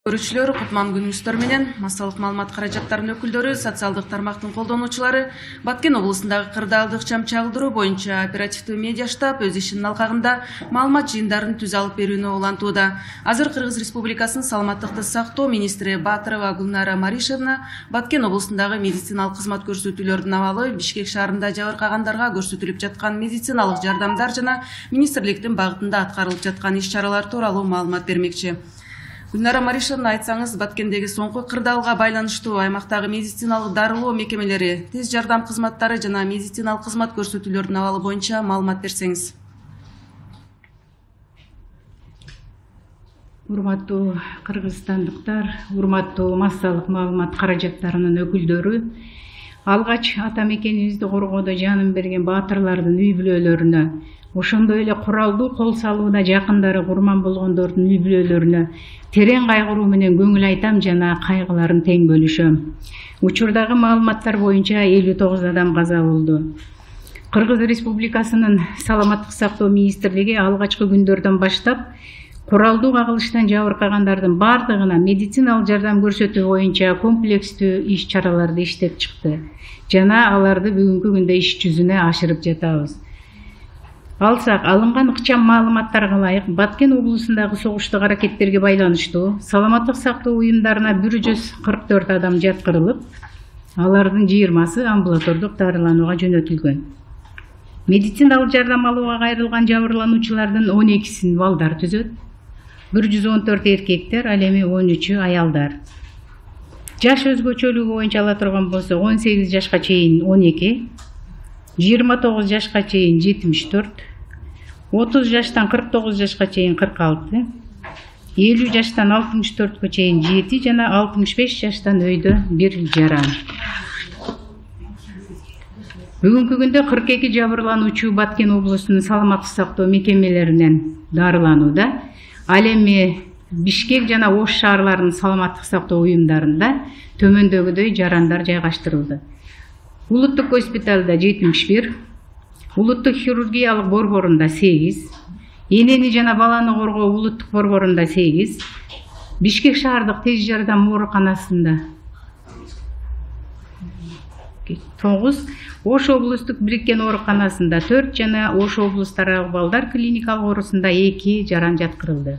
Көрүүчүлөр, кутман күнүңүздөр менен. Массалык маалымат каражаттарынын өкүлдөрү, социалдык тармактын колдонуучулары Баткен облусундагы кырдаалдык чам чагылдыруу боюнча оперативдүү медиа штаб өз ишинин алкагында маалымат жыйындарын түз алып берүүнү улантууда. Азыр Кыргыз Республикасынын саламаттыкты сактоо министри Батырова Гүлнара Маришевна Баткен облусундагы медициналык кызмат көрсөтүүлөрдүн абалы, Бишкек шаарында жабыркагандарга көрсөтүлүп жаткан медициналык жардамдар жана министрликтин багытында аткарылып жаткан иш-чаралар тууралуу маалымат бермекчи. Гүлнара Маришевна, айтсаңыз, Баткендеги соңку кырдаалга байланыштуу аймактагы медициналык дарылоо мекемелери, тез жардам кызматтары жана медициналык кызмат көрсөтүүлөрдүн абалы боюнча маалымат берсеңиз. Урматтуу кыргызстандыктар, урматтуу массалык маалымат каражаттарынын өкүлдөрү, алгач ата мекенибизди коргоодо жанын берген баатырлардын үй бүлөлөрүнө, ошондой эле куралдуу кол салууда жакындары курман болгондордун үй бүлөлөрүнө терең кайгыруу менен көңүл айтам жана кайгыларын тең бөлүшөм. Учурдагы маалыматтар боюнча 59 адам каза болду. Кыргыз Республикасынын саламаттык сактоо министрлиги алгачкы күндөрдөн баштап куралдуу кагылыштан жабыркагандардын бардыгына медициналык жардам көрсөтүү боюнча комплекстүү иш-чараларды иштеп чыкты жана аларды бүгүнкү күндө иш жүзүнө ашырып жатабыз. Алсак, алынган ыкчам маалыматтарга ылайык, Баткен облусундагы согуштук аракеттерге байланыштуу саламаттык сактоо уюмдарына 144 адам жаткырылып, алардын 20сы амбулатордук дарыланууга жөнөтүлгөн. Медициналык жардам алууга кайрылган жабырлануучулардын 12син балдар түзөт, 114 эркектер, ал эми 13-ü аялдар. Жаш өзгөчөлүгү боюнча ала турган болсо 18 жашка чейин 12, 29 жашка чейин 74, 30 жаштан 49 жашка чейин 46, 50 жаштан 64 чейин 7 жана 65 жаштан өйдө 1 жаран. Бүгүнкү күндө 42 жабырлануучу Баткен облусунун саламаттык сактоо мекемелеринен дарыланууда. Ал эми Бишкек жана Ош шаарларынын саламаттык сактоо уюмдарында төмөндөгүдөй жарандар жайгаштырылды. Улуттук госпиталда 71, улуттук хирургиялык борборунда 8, энени жана баланы коргоо улуттук борборунда 8, Бишкек шаардык тез жардам ооруканасында 9, Ош облустук бириккен ооруканасында 4 жана Ош облустарындагы балдар клиникалык оорусунда 2 жаран жаткырылды.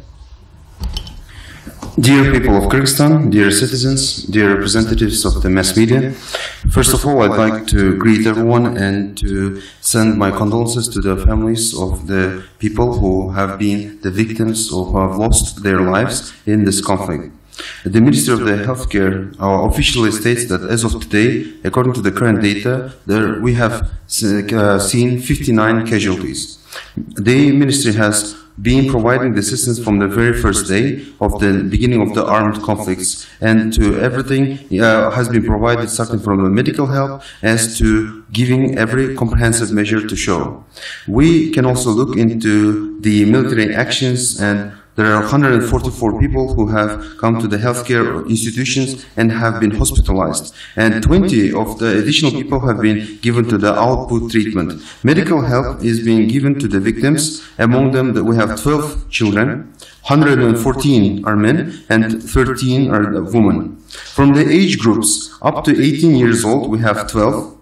Dear people of Kyrgyzstan, dear citizens, dear representatives of the mass media, first of all, I'd like to greet everyone and to send my condolences to the families of the people who have been the victims or who have lost their lives in this conflict. The Ministry of the Healthcare officially states that as of today, according to the current data, we have seen 59 casualties. The Ministry has been providing the assistance from the very first day of the beginning of the armed conflicts, and to everything has been provided, starting from the medical help as to giving every comprehensive measure to show. We can also look into the military actions, and there are 144 people who have come to the healthcare institutions and have been hospitalized, and 20 of the additional people have been given to the output treatment. Medical help is being given to the victims. Among them, we have 12 children, 114 are men, and 13 are women. From the age groups up to 18 years old, we have 12.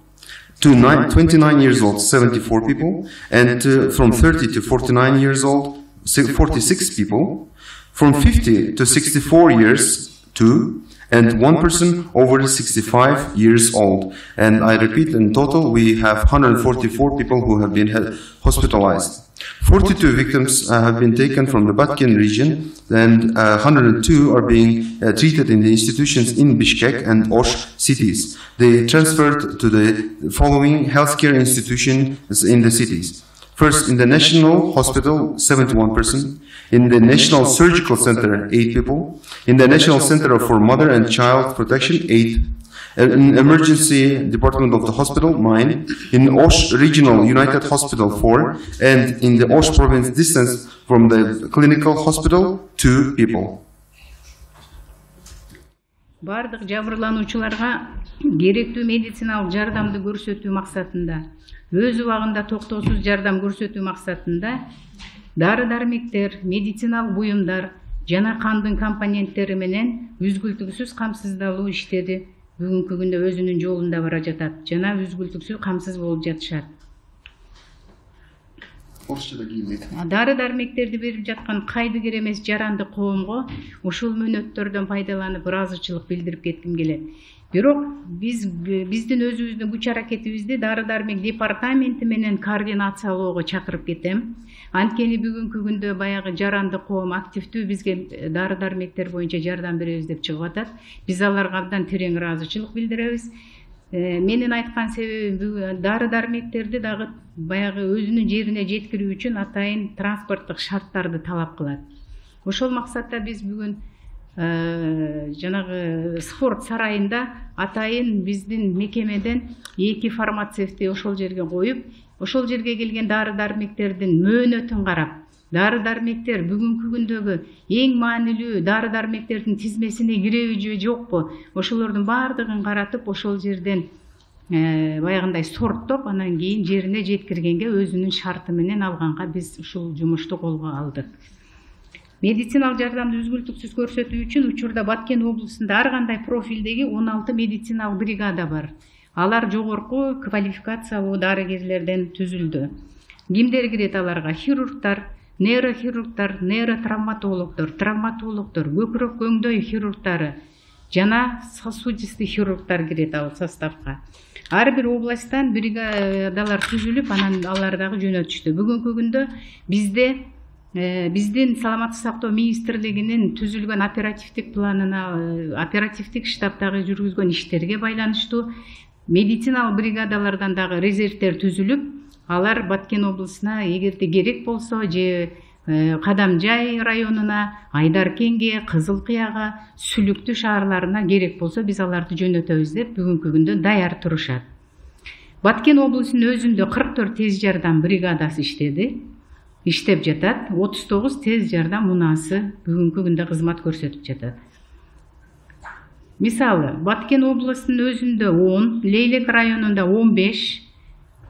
To 29 years old, 74 people, and from 30 to 49 years old, 46 people, from 50 to 64 years, 2, and 1 person over 65 years old. And I repeat, in total, we have 144 people who have been hospitalized. 42 victims have been taken from the Batken region, and 102 are being treated in the institutions in Bishkek and Osh cities. They transferred to the following healthcare institutions in the cities. First, in the National Hospital, 71 persons. In the National Surgical Center, 8 people. In the National Center for Mother and Child Protection, 8. In Emergency Department of the Hospital, 9. In Osh Regional United Hospital, 4. And in the Osh Province distance from the Clinical Hospital, 2 people. Бардык жабырлануучуларга керектүү медициналык жардамды көрсөтүү максатында, өз убагында токтоосуз жардам көрсөтүү максатында дары-дармектер, медициналык буюмдар жана кандын компоненттери менен үзгүлтүксүз камсыздалуу иштери бүгүнкү күндө өзүнүн жолунда бара жатат жана үзгүлтүксүз камсыз болуп жатышат. Дары дармектерди берип жаткан кайдыгер эмес жаранды коомго ушул мөөнөттөрдөн пайдаланып ыраазычылык билдирип кетким келет. Бирок биздин өзүбүздүн күч аракетибизди дары дармек департаменти менен координациялоого чакырып кетем. Анткени бүгүнкү күндө баягы жаранды коом активдүү бизге дары дармектер боюнча жардам беребиз деп чыгып атат. Биз аларга абдан терең ыраазычылык билдиребиз. Менин айткан себебим дары дармектерди дагы баягы өзүнүн жерине жеткирүү үчүн атайын транспорттук шарттарды талап кылат. Ошол максатта биз бүгүн жанагы спорт сарайында атайын биздин мекемеден 2 фармацевтти ошол жерге коюп, ошол жерге келген дары дармектердин мөөнөтүн карап, дары дармектер бүгүнкү күндөгү эң маанилүү дары дармектердин тизмесине киреби же жокпу, ошолордун баардыгын каратып, ошол жерден баягындай сорттоп, анан кийин жерине жеткиргенге өзүнүн шарты менен алганга биз ушул жумушту колго алдык. Медициналык жардамды үзгүлтүксүз көрсөтүү үчүн учурда Баткен облусунда ар кандай профилдеги 16 медициналык бригада бар. Алар жогорку квалификациялуу дарыгерлерден түзүлдү. Кимдер кирет аларга? Хирургтар, нейрохирургтар, нейротравматологдор, травматологдор, көкүрөк көңдөй хирургтары жана сосудистый хирургтар кирет ал составга. Ар бир областтан бригадалар түзүлүп, анан алар дагы жөнөтүштү. Бүгүнкү күндө биздин саламаттык сактоо министрлигинин түзүлгөн оперативдик планына, оперативдик штабтагы жүргүзгөн иштерге байланыштуу медициналык бригадалардан дагы резервтер түзүлүп, алар Баткен облусуна эгерде керек болсо же Кадамжай районуна, Айдаркенге, Кызыл Кыяга, Сүлүктү шаарларына керек болсо биз аларды жөнөтөбүз деп бүгүнкү күндө даяр турушат. Баткен облусунун өзүндө 44 тез жардам бригадасы иштеп жатат, 39 тез жардам унаасы бүгүнкү күндө кызмат көрсөтүп жатат. Мисалы, Баткен облусунун өзүндө 10, Лейлек районунда 15,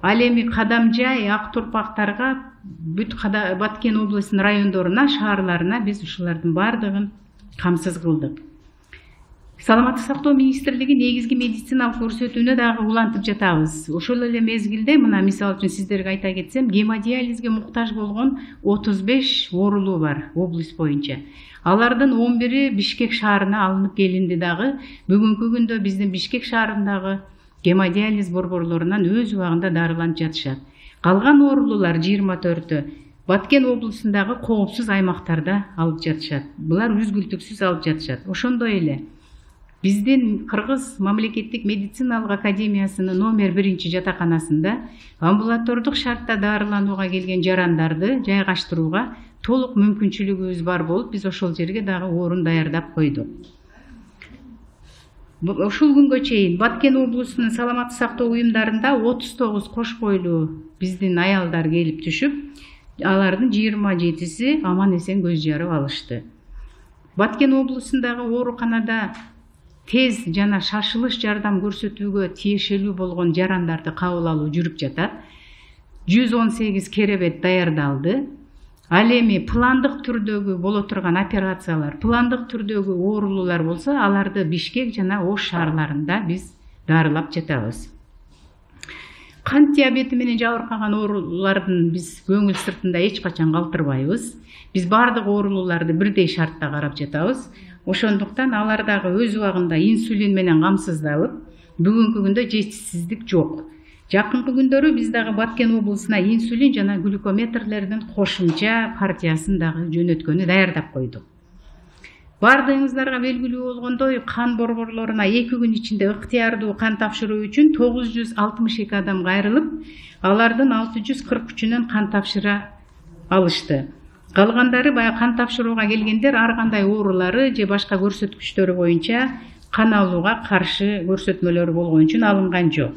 ал эми Кадамжай, Ак Турпактарга бүт Баткен облусунун райондоруна, шаарларына биз ушулардын бардыгын камсыз кылдык. Саламаттык сактоо министрлиги негизги медициналык көрсөтүүнү дагы улантып жатабыз. Ошол эле мезгилде, мына мисалы үчүн сиздерге айта кетсем, гемодиализге муктаж болгон 35 оорулуу бар облус боюнча. Алардын 11-и Бишкек шаарына алынып келинди дагы. Бүгүнкү күндө биздин Бишкек шаарындагы гемодиализ борборлорунан өз убагында дарыланып жатышат. Калган оорулуулар 24-ü Баткен облусундагы коопсуз аймактарда алып жатышат. Булар үзгүлтүксүз алып жатышат. Ошондой эле биздин Кыргыз мамлекеттик медициналык академиясынын номер 1 жатаканасында амбулатордук шартта дарыланууга келген жарандарды жайгаштырууга толук мүмкүнчүлүгүбүз бар болуп, биз ошол жерге дагы орун даярдап койдук. Ушул күнгө чейин Баткен облусунун саламаттык сактоо уюмдарында 39 кош бойлуу биздин аялдар келип түшүп, алардын 27-си аман эсен көз жарып алышты. Баткен облусундагы ооруканада тез жана шашылыш жардам көрсөтүүгө тиешелүү болгон жарандарды кабыл алуу жүрүп жатат. 118 керебет даярдалды. Ал эми пландык түрдөгү боло турган операциялар, пландык түрдөгү оорулуулар болсо, аларды Бишкек жана Ош шаарларында биз дарылап жатабыз. Кант диабети менен жабыркаган оорулуулардын биз көңүл сыртында эч качан калтырбайбыз. Биз бардык оорулууларды бирдей шартта карап жатабыз. Ошондуктан алар дагы өз убагында инсулин менен камсыздалып, бүгүнкү күндө жетишсиздик жок. Жакынкы күндөрү биз дагы Баткен облусуна инсулин жана глюкометрлердин кошумча партиясын дагы жөнөткөнү даярдап койдук. Бардыгыңыздарга белгилүү болгондой, кан борборлоруна 2 күн ичинде ыктыярдуу кан тапшыруу үчүн 962 адам кайрылып, алардын 643-үнөн кан тапшыра алышты. Калгандары баягы кан тапшырууга келгендер ар кандай оорулары же башка көрсөткүчтөрү боюнча кан алууга каршы көрсөтмөлөрү болгон үчүн алынган жок.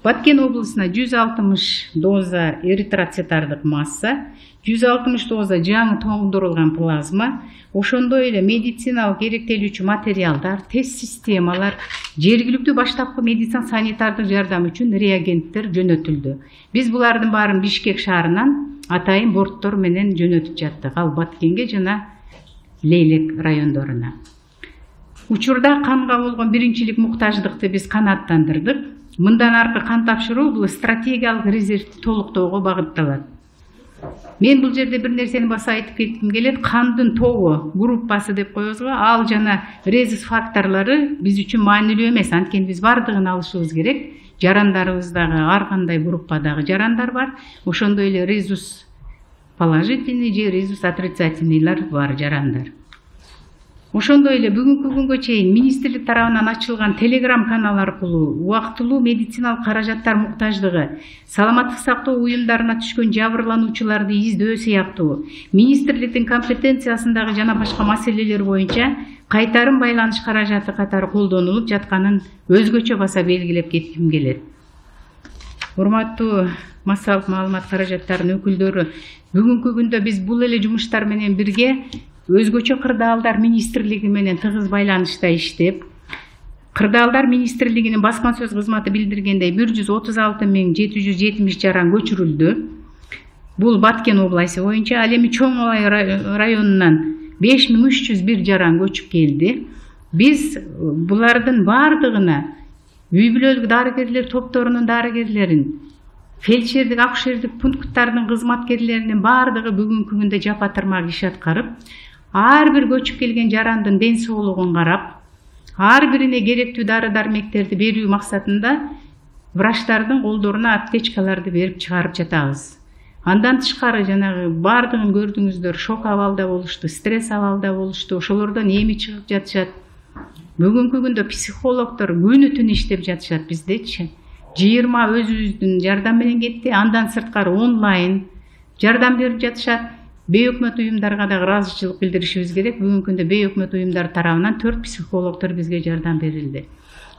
Баткен облусуна 160 доза эритроцитардык масса, 160 доза жаңы тоңдурулган плазма, ошондой эле медициналык керектелүүчү материалдар, тест системалар, жергиликтүү баштапкы медицина санитардык жардам үчүн реагенттер жөнөтүлдү. Биз булардын баарын Бишкек шаарынан атайын борттор менен жөнөтүп жаттык. Ал Баткенге жана Лейлек райондоруна. Учурда канга болгон биринчилик муктаждыкты биз канааттандырдык. Мындан аркы кан тапшыруу бул стратегиялык резервди толуктоого багытталат. Мен бул жерде бир нерсени баса айтып кетким келет. Кандын тобу группасы деп коебуз го, ал жана резус факторлору биз үчүн маанилүү эмес. Анткени биз бардыгын алышыбыз керек. Жарандарыбыздагы ар кандай группадагы жарандар бар. Ошондой эле резус положительный же резус отрицательныйлар бар жарандар. Ошондой эле бүгүнкү күнгө чейин министрлик тарабынан ачылган телеграм канал аркылуу убактылуу медициналык каражаттар муктаждыгы, саламаттык сактоо уюмдарына түшкөн жабырлануучуларды издөө сыяктуу министрликтин компетенциясындагы жана башка маселелер боюнча кайтарым байланыш каражаты катары колдонулуп жатканын өзгөчө баса белгилеп кетким келет. Урматтуу массалык маалымат каражаттарынын өкүлдөрү, бүгүнкү күндө биз бул эле жумуштар менен бирге өзгөчө кырдаалдар министрлиги менен тыгыз байланышта иштеп, кырдаалдар министрлигинин басма сөз кызматы билдиргендей 136.770 жаран көчүрүлдү. Бул Баткен областы боюнча. Ал эми Чоң Алай районунан 5301 жаран көчүп келди. Биз булардын бардыгына үй бүлөлүк дарыгерлер топторунун дарыгерлерин, фельдшердик, акушердик пункттардын кызматкерлеринин бардыгы бүгүнкү күндө жапа-тырмак иш аткарып, ар бир көчүп келген жарандын ден соолугун карап, ар бирине керектүү дары-дармектерди берүү максатында врачтардын колдоруна аптечкаларды берип чыгарып жатабыз. Андан тышкары жанагы бардыгын көрдүңүздөр, шок абалда болушту, стресс абалда болушту, ошолордон эми чыгып жатышат. Бүгүнкү күндө психологдор күнү түн иштеп жатышат биздечи. 20 өзүбүздүн жардам менен кетти, андан сырткары онлайн жардам берип жатышат. Бейөкмөт уюмдарга да ыраазычылык билдиришибиз керек. Бүгүнкү күндө бейөкмөт уюмдар тарабынан 4 психологдор бизге жардам берилди.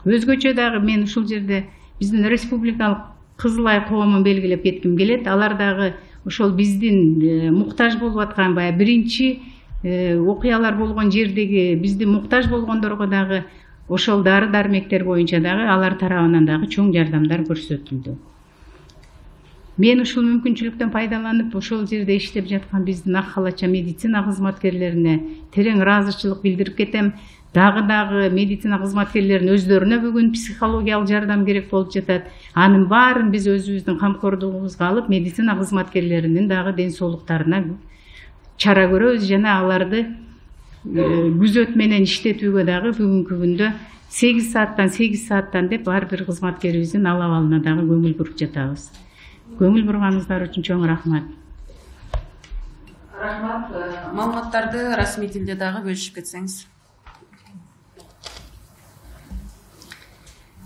Өзгөчө дагы мен ушул жерде биздин республикалык Кызыл Ай коомун белгилеп кетким келет. Алар дагы ошол биздин муктаж болуп аткан баягы биринчи окуялар болгон жердеги биздин муктаж болгондорго дагы ошол дары-дармектер боюнча дагы алар тарабынан дагы чоң жардамдар көрсөтүлдү. Мен ушул мүмкүнчүлүктөн пайдаланып, ошол жерде иштеп жаткан биздин ак халатча медицина кызматкерлерине терең ыраазычылык билдирип кетем. Дагы медицина кызматкерлеринин өздөрүнө бүгүн психологиялык жардам керек болуп жатат. Анын баарын биз өзүбүздүн камкордугубузга алып, медицина кызматкерлеринин дагы ден соолуктарына чара көрөбүз жана аларды күзөт менен иштетүүгө дагы бүгүнкү күндө 8 сааттан деп ар бир кызматкерибиздин ал абалына дагы көңүл буруп жатабыз. Көңүл бурганыңыздар үчүн чоң рахмат. Рахмат. Маалыматтарды расмий тилде дагы бөлүшүп кетсеңиз.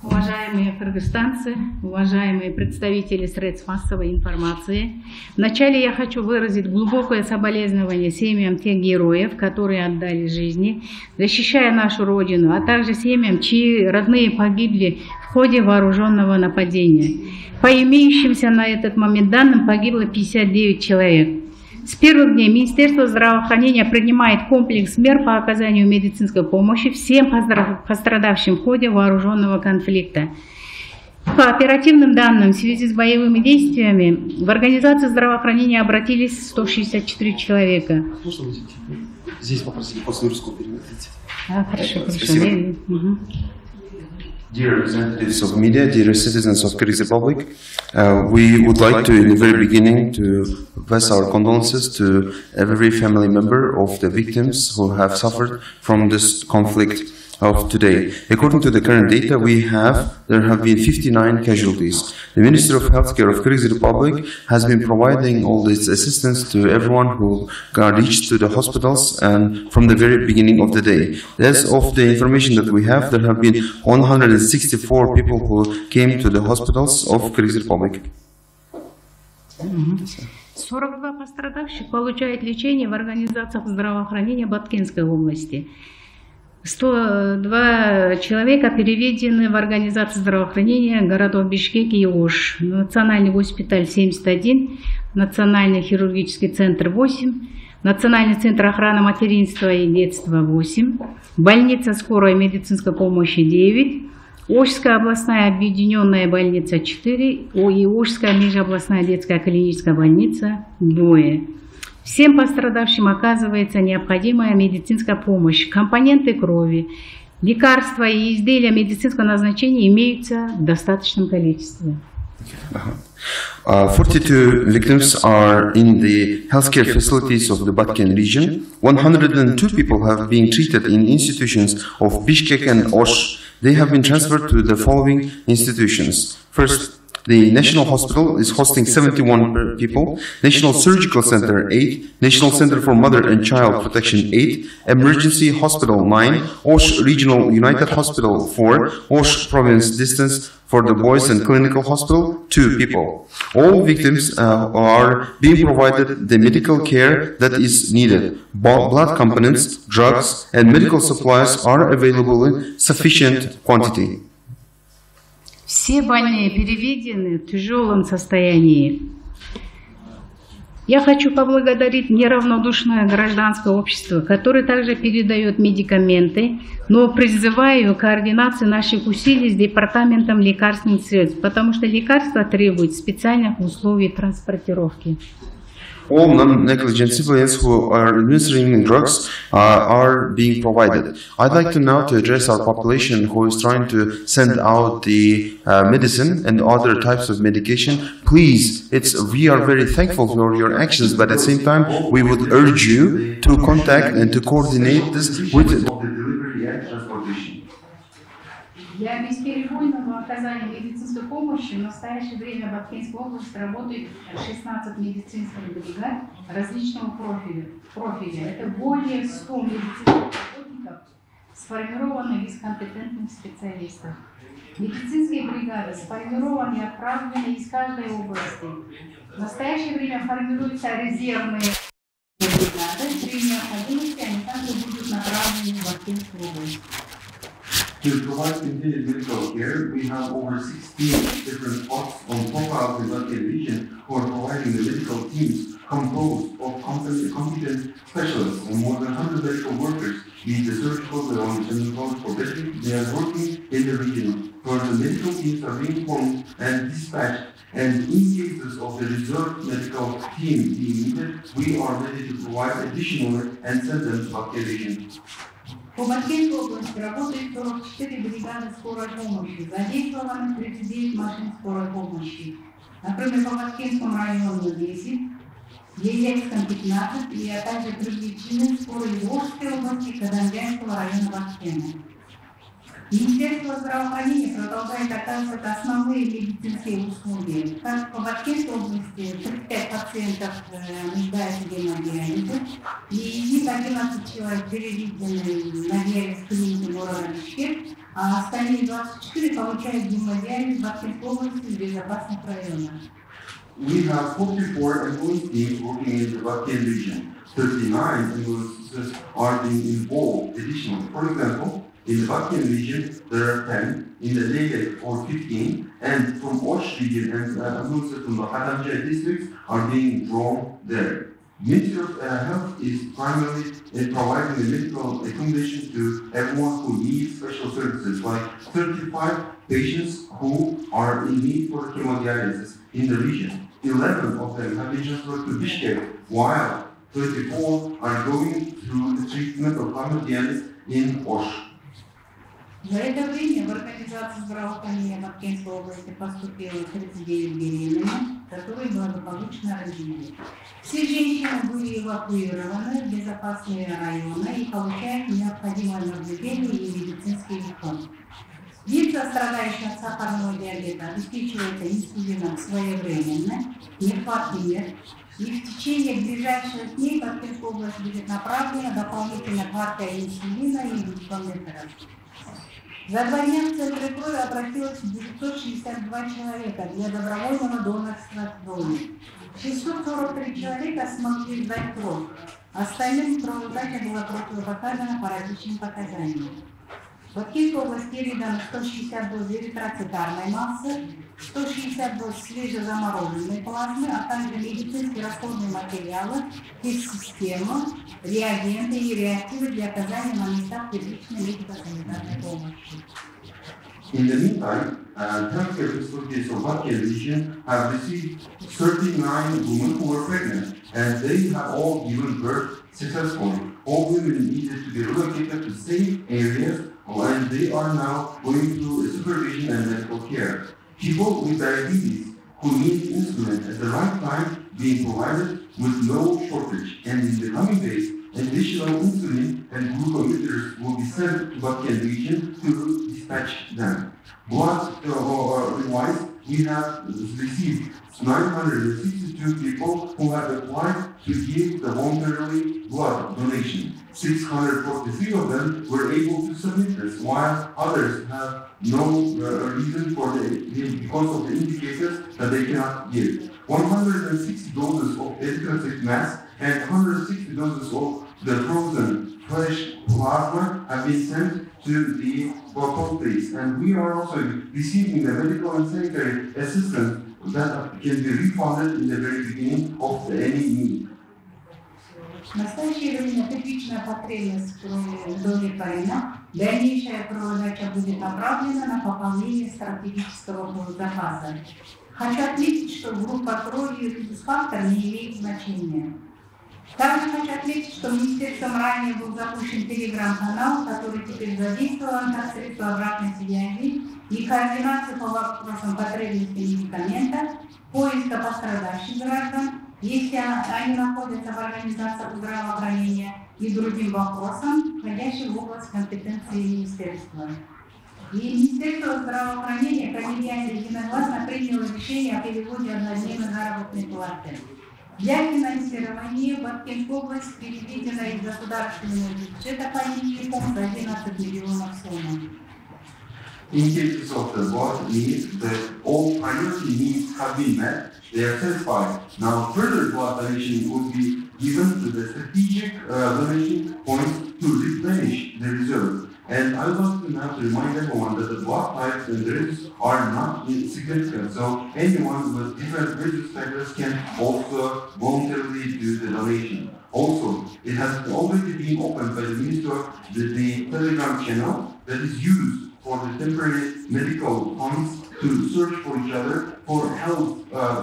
Уважаемые кыргызстанцы, уважаемые представители средств массовой информации, вначале я хочу выразить глубокое соболезнование семьям тех героев, которые отдали жизни, защищая нашу Родину, а также семьям, чьи родные погибли в ходе вооруженного нападения. По имеющимся на этот момент данным погибло 59 человек. С первых дней Министерство здравоохранения принимает комплекс мер по оказанию медицинской помощи всем пострадавшим в ходе вооруженного конфликта. По оперативным данным, в связи с боевыми действиями в организацию здравоохранения обратились 164 человека. Здесь попросили после русского переводить. Хорошо. Dear representatives of media, dear citizens of Kyrgyz Republic, we would like to, in the very beginning, to pass our condolences to every family member of the victims who have suffered from this conflict of today. According to the current data there have been 59 casualties. The Ministry of Healthcare of Kyrgyz Republic has been providing all this assistance to everyone who got reached to the hospitals and from the very beginning of the day. As of the information that we have, there have been 164 people who came to the hospitals of Kyrgyz Republic. 42 пострадавших получают лечение в организациях здравоохранения Баткенской области. 102 человека переведены в организацию здравоохранения городов Бишкек и Ош. Национальный госпиталь 71, Национальный хирургический центр 8, Национальный центр охраны материнства и детства 8, больница скорой медицинской помощи 9, Ошская областная объединенная больница 4 и Ошская межобластная детская клиническая больница 2. Всем пострадавшим оказывается необходимая медицинская помощь. Компоненты крови, лекарства и изделия медицинского назначения имеются в достаточном количестве. 42 victims are in the healthcare facilities of the Batken region. 102 people have been treated in institutions of Bishkek and Osh. They have been transferred to the following institutions. First, the National Hospital is hosting 71 people, National Surgical Center 8, National Center for Mother and Child Protection 8, Emergency Hospital 9, Osh Regional United Hospital 4, Osh Province Distance for the Boys and Clinical Hospital 2 people. All victims are being provided the medical care that is needed. Blood components, drugs and medical supplies are available in sufficient quantity. Все больные переведены в тяжелом состоянии. Я хочу поблагодарить неравнодушное гражданское общество, которое также передает медикаменты, но призываю координации наших усилий с Департаментом лекарственных средств, потому что лекарства требуют специальных условий транспортировки. All non-negligent civilians who are administering drugs are being provided. I'd like to now address our population who is trying to send out the medicine and other types of medication. Please, we are very thankful for your actions, but at the same time, we would urge you to contact and to coordinate this with the delivery and transportation. Для бесперебойного оказания медицинской помощи в настоящее время в Баткенской области работает 16 медицинских бригад различного профиля. Это более 100 медицинских работников, сформированных из компетентных специалистов. Медицинские бригады сформированы и отправлены из каждой области. В настоящее время формируются резервные бригады. При необходимости они также будут направлены в Баткенскую область. To provide continued medical care, we have over 16 different spots on profile in the Batken region who are providing the medical teams composed of competent specialists and more than 100 medical workers, be it the surgical, the general for veterans, they are working in the region where the medical teams are being formed and dispatched. And in cases of the reserve medical team being needed, we are ready to provide additional and send them to Batken region. По Баткенской области работает 44 бригады скорой помощи, задействованы 39 машин скорой помощи. Например, по Баткенскому району 10, Ельцком 15, и также привлечены скорой Волжской области, Казанского района Баткена. Министерство здравоохранения продолжает оказывать основные медицинские услуги. Как по Баткенской области 35 пациентов нуждаются в гемодиализе, и из них 11 человек переведены на диализ в клинике города Бишкек, а остальные 24 получают гемодиализ в Баткенской области в безопасных районах. We have 44 employees teams working in the Batken region. 39 employees are being involved additionally. For example, in the Batken region, there are 10, in the Leyte or 15, and from Osh region and also from the Hatamjaya districts are being drawn there. Ministry of Health is primarily providing the medical accommodation to everyone who needs special services, like 35 patients who are in need for hemodialysis in the region. 11 of them have been transferred to Bishkek, while 34 are going through the treatment of hemodialysis in Osh. За это время в организацию здравоохранения Баткенской области поступило 39 беременных, которые благополучно родили. Все женщины были эвакуированы в безопасные районы и получают необходимое наблюдение и медицинский уход. Лица, страдающие от сахарного диабета, обеспечиваются инсулином своевременно, нехватки нет, и в течение ближайших дней в Баткенскую область будет направлена дополнительная партия инсулина и инъекционной терапии. За 2 дня в Центре крови обратилось 962 человека для добровольного донорства крови. 643 человека смогли сдать кровь. Остальным кровосдача была противопоказана по различным показаниям. В Баткенской области передано 160 доз эритроцитарной массы, 160 доз свежезамороженной плазмы, а также медицинские расходные материалы, тест-система, реагенты и реактивы для оказания на местах первичной медико-санитарной помощи. In the meantime, healthcare facilities of Batken region have received 39 women who were pregnant. and they have all given birth successfully. All women needed to be relocated to safe areas, and they are now going through supervision and medical care. People with diabetes who need insulin at the right time being provided with no shortage, and in the coming days, additional insulin and glucometers will be sent to Batken region to dispatch them. Blood-wise, we have received 962 people who have applied to give the voluntarily blood donation. 643 of them were able to submit this, while others have no reason because of the indicators that they cannot give. 160 doses of educative mass and 160 doses of the frozen fresh plasma have been sent to the bottle place, and we are also receiving the medical and sanitary assistance that can be refunded in the very beginning of any need. В настоящее время первичная потребность крови удовлетворена. Дальнейшая кроводача будет направлена на пополнение стратегического запаса. Хочу отметить, что группа крови и риск-фактор не имеет значения. Также хочу отметить, что министерством ранее был запущен телеграм-канал, который теперь задействован как средство обратной связи и координации по вопросам потребности медикамента, поиска пострадавших граждан, если они находятся в организациях здравоохранения, и другим вопросам, входящим в область компетенции министерства. И Министерство здравоохранения коллегиально единогласно приняло решение о переводе однодневной заработной платы. Для финансирования Баткенская область переведена из государственного бюджета по линии фонда 11 миллионов сомов. In cases of the blood need, all priority needs have been met, they are satisfied. Now further blood donation would be given to the strategic donation point to replenish the reserve. And I would like to now remind everyone that the blood types and risks are not insignificant, so anyone with different risk factors can also voluntarily do the donation. Also, it has already been opened by the Minister the Telegram channel that is used for the temporary medical funds to search for each other, for health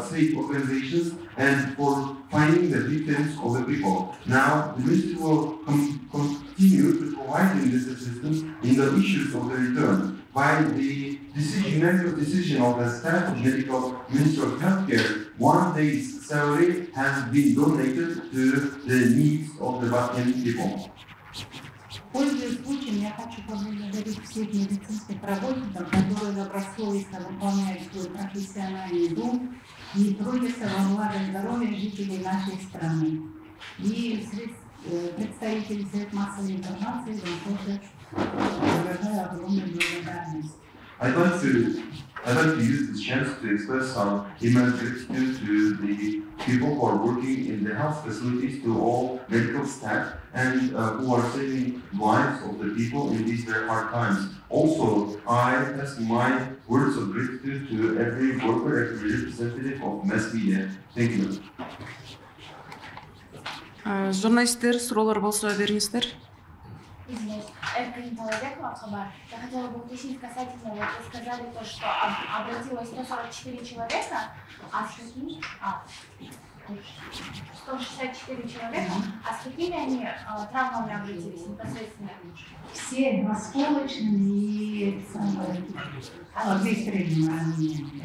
safe organizations, and for finding the victims of the people. Now, the Ministry will continue to provide this assistance in the issues of the return. By the decision of the staff of Medical Ministry of Healthcare, 1 day's salary has been donated to the needs of the Batken people. Пользуясь случаем, я хочу поблагодарить всех медицинских работников, которые добросовестно выполняют свой профессиональный долг и трудятся во благо здоровья жителей нашей страны. И представители средств массовой информации вам тоже выражаю огромную благодарность. I'd like to use this chance to express some immense gratitude to the people who are working in the health facilities, to all medical staff, and who are saving lives of the people in these very hard times. Also, I pass my words of gratitude to every worker, every representative of mass media. Thank you. Журналисттер, суроолор болсо бериңиздер. Извиняюсь, Карина Толодякова, Хабар. Я хотела бы уточнить касательно, вот вы сказали то, что обратилось 144 человека, а с какими? 164 человека, а с какими они травмами обратились непосредственно? Все осколочными и быстрыми ранениями.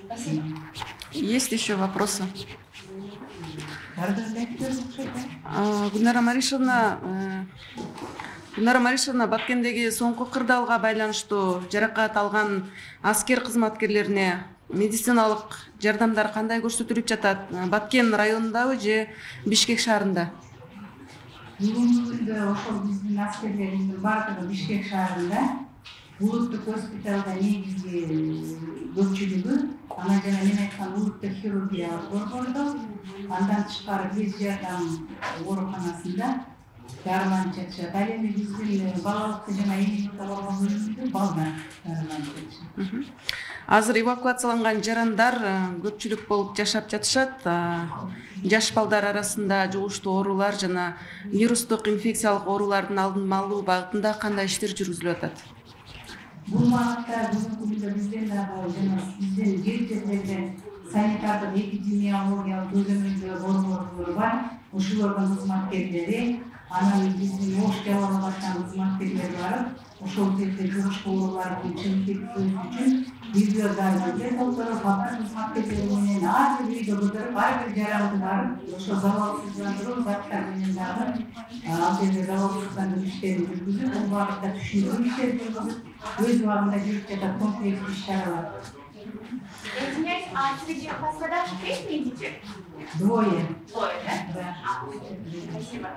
Спасибо. Есть еще вопросы? Гүлнара Маришевна, Баткендеги соңку кырдаалга байланыштуу жаракат алган аскер кызматкерлерине медициналык жардамдар кандай көрсөтүлүп жатат? Баткен районундабы же Бишкек шаарында? Бүгүнкү күндө ошол биздин аскерлерибиздин бардыгы Бишкек шаарында. Улуттук госпиталда негизги көпчүлүгү анан жана мен айткан улуттук хирургиялык борбордо, андан тышкары тез жардам ооруканасында дарыланып жатышат. Ал эми биздин балалыкты жана эмгек абалга бөлүнүндө балдар дарыланып жатышат. Азыр эвакуацияланган жарандар көпчүлүк болуп жашап жатышат. Жаш балдар арасында жугуштуу оорулар жана вирустук инфекциялык оорулардын алдын алуу багытында кандай иштер жүргүзүлүп атат? Бул багытта бүгүнкү күндө бизден дагы жана биздин жер жерлерден санитардык эпидемиологиялык көзөмөлдөө борборлору бар. Ушулардын кызматкерлери, анан биздин ош жабыла башлаган кызматкерлер барып, ошол жерде жугуш оорулардын чыгып кетпөө үчүн видеозайдын толтуруп, фактор кызматкерлери менен ар бир видео көтөрүп, ар бир жаралды барып, ошол залалсыздандыруу заттар менен дагы ал жерде залалсыздандыруу иштерин жүргүзүп, бул багытта түшүндүрүү иштерин жүргүзүп, өз убагында жүрүп жатат комплекс иш-чаралар. Извиняюсь, а среди пострадавших есть медики? Двое. Двое, да? Да. Спасибо.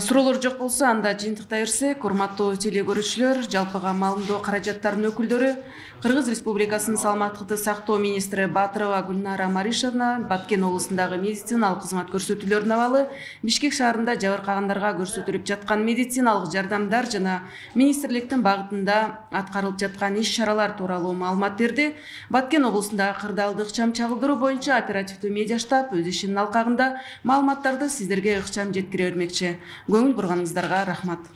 Суроолор жок болсо анда жыйынтыктай берсек, урматтуу теле көрүүчүлөр, жалпыга маалымдоо каражаттарынын өкүлдөрү Кыргыз Республикасынын саламаттыкты сактоо министри Батырова Гүлнара Маришевна Баткен облусундагы медициналык кызмат көрсөтүүлөрүнө абалы Бишкек шаарында жабыркагандарга көрсөтүлүп жаткан медициналык жардамдар жана министрликтин багытында аткарылып жаткан иш-чаралар тууралуу маалымат берди. Баткен облусундагы кырдаалдык чам чагылдыруу боюнча оперативдүү медиа штаб өз ишинин алкагында маалыматтарды сиздерге ыкчам жеткире бермекчи. Көңүл бурганыңыздарга рахмат.